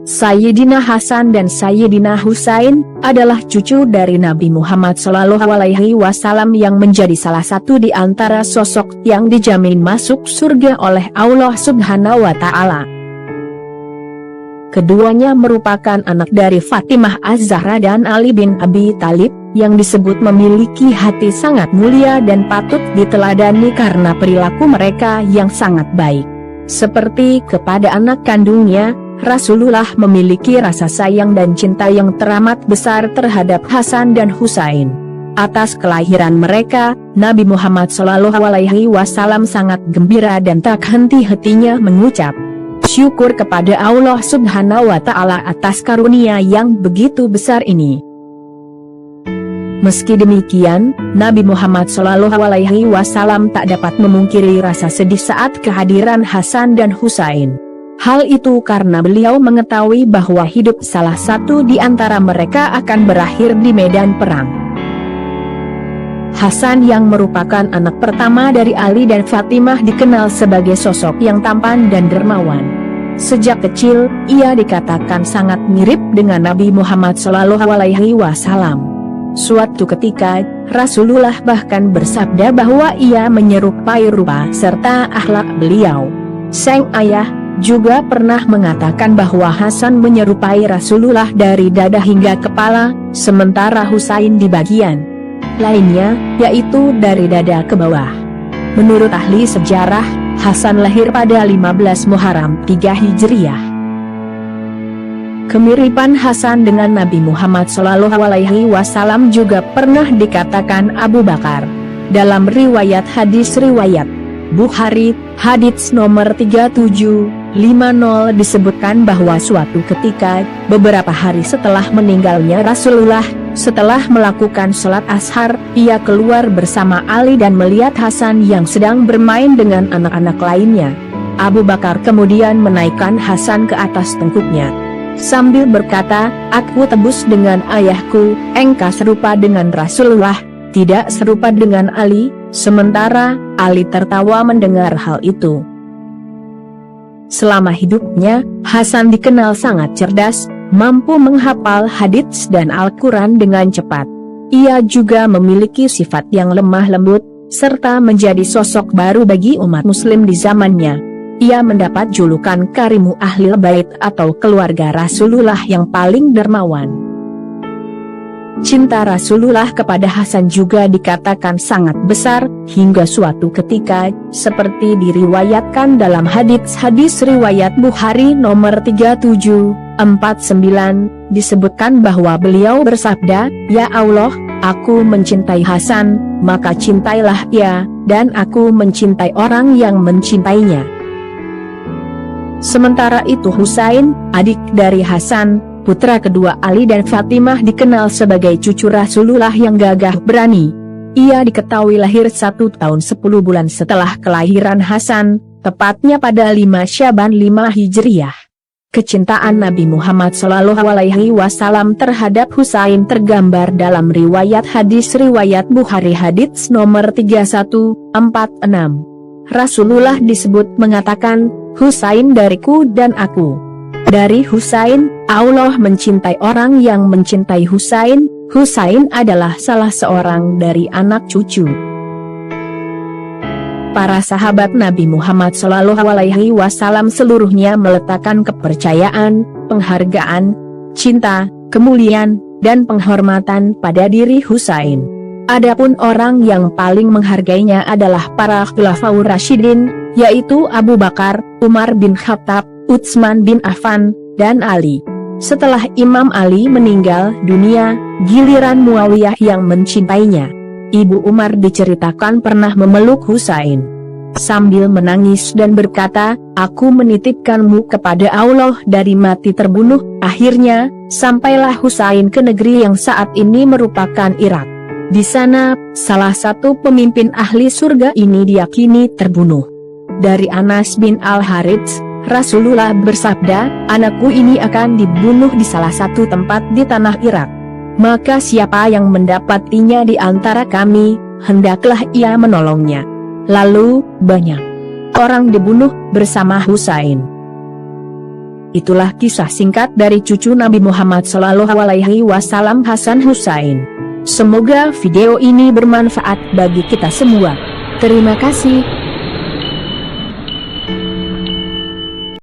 Sayyidina Hasan dan Sayyidina Husain adalah cucu dari Nabi Muhammad SAW yang menjadi salah satu di antara sosok yang dijamin masuk surga oleh Allah Subhanahu wa Ta'ala. Keduanya merupakan anak dari Fatimah Az-Zahra dan Ali bin Abi Thalib, yang disebut memiliki hati sangat mulia dan patut diteladani karena perilaku mereka yang sangat baik. Seperti kepada anak kandungnya, Rasulullah memiliki rasa sayang dan cinta yang teramat besar terhadap Hasan dan Husain. Atas kelahiran mereka, Nabi Muhammad SAW sangat gembira dan tak henti-hentinya mengucap syukur kepada Allah Subhanahu wa Ta'ala atas karunia yang begitu besar ini. Meski demikian, Nabi Muhammad SAW tak dapat memungkiri rasa sedih saat kehadiran Hasan dan Husain. Hal itu karena beliau mengetahui bahwa hidup salah satu di antara mereka akan berakhir di medan perang. Hasan yang merupakan anak pertama dari Ali dan Fatimah dikenal sebagai sosok yang tampan dan dermawan. Sejak kecil, ia dikatakan sangat mirip dengan Nabi Muhammad SAW. Suatu ketika, Rasulullah bahkan bersabda bahwa ia menyerupai rupa serta akhlak beliau. Sang ayah juga pernah mengatakan bahwa Hasan menyerupai Rasulullah dari dada hingga kepala, sementara Husain di bagian lainnya, yaitu dari dada ke bawah. Menurut ahli sejarah, Hasan lahir pada 15 Muharram 3 Hijriah. Kemiripan Hasan dengan Nabi Muhammad SAW juga pernah dikatakan Abu Bakar. Dalam riwayat hadis riwayat Bukhari, hadits nomor 3750 disebutkan bahwa suatu ketika, beberapa hari setelah meninggalnya Rasulullah, setelah melakukan sholat ashar, ia keluar bersama Ali dan melihat Hasan yang sedang bermain dengan anak-anak lainnya. Abu Bakar kemudian menaikkan Hasan ke atas tengkuknya sambil berkata, "Aku tebus dengan ayahku, engkau serupa dengan Rasulullah, tidak serupa dengan Ali." Sementara Ali tertawa mendengar hal itu. Selama hidupnya, Hasan dikenal sangat cerdas, mampu menghafal hadits dan Al-Quran dengan cepat. Ia juga memiliki sifat yang lemah lembut, serta menjadi sosok baru bagi umat muslim di zamannya. Ia mendapat julukan Karimu Ahlil Bait atau keluarga Rasulullah yang paling dermawan. Cinta Rasulullah kepada Hasan juga dikatakan sangat besar, hingga suatu ketika, seperti diriwayatkan dalam hadits riwayat Bukhari nomor 3749, disebutkan bahwa beliau bersabda, "Ya Allah, aku mencintai Hasan, maka cintailah ia, dan aku mencintai orang yang mencintainya." Sementara itu Husain, adik dari Hasan, putra kedua Ali dan Fatimah, dikenal sebagai cucu Rasulullah yang gagah berani. Ia diketahui lahir 1 tahun 10 bulan setelah kelahiran Hasan, tepatnya pada 5 Syaban 5 Hijriah. Kecintaan Nabi Muhammad SAW terhadap Husain tergambar dalam riwayat hadis riwayat Bukhari hadits nomor 3146. Rasulullah disebut mengatakan, "Husain dariku dan aku dari Husain." Allah mencintai orang yang mencintai Husain. Husain adalah salah seorang dari anak cucu para sahabat Nabi Muhammad SAW. Seluruhnya meletakkan kepercayaan, penghargaan, cinta, kemuliaan, dan penghormatan pada diri Husain. Adapun orang yang paling menghargainya adalah para Khulafaur Rasyidin, yaitu Abu Bakar, Umar bin Khattab, Utsman bin Affan, dan Ali. Setelah Imam Ali meninggal dunia, giliran Muawiyah yang mencintainya. Ibu Umar diceritakan pernah memeluk Husain sambil menangis dan berkata, "Aku menitipkanmu kepada Allah dari mati terbunuh." Akhirnya, sampailah Husain ke negeri yang saat ini merupakan Irak. Di sana, salah satu pemimpin ahli surga ini diyakini terbunuh. Dari Anas bin Al-Harits, Rasulullah bersabda, "Anakku ini akan dibunuh di salah satu tempat di tanah Irak. Maka siapa yang mendapatinya di antara kami, hendaklah ia menolongnya." Lalu, banyak orang dibunuh bersama Husain. Itulah kisah singkat dari cucu Nabi Muhammad SAW, Hasan Hussein. Semoga video ini bermanfaat bagi kita semua. Terima kasih.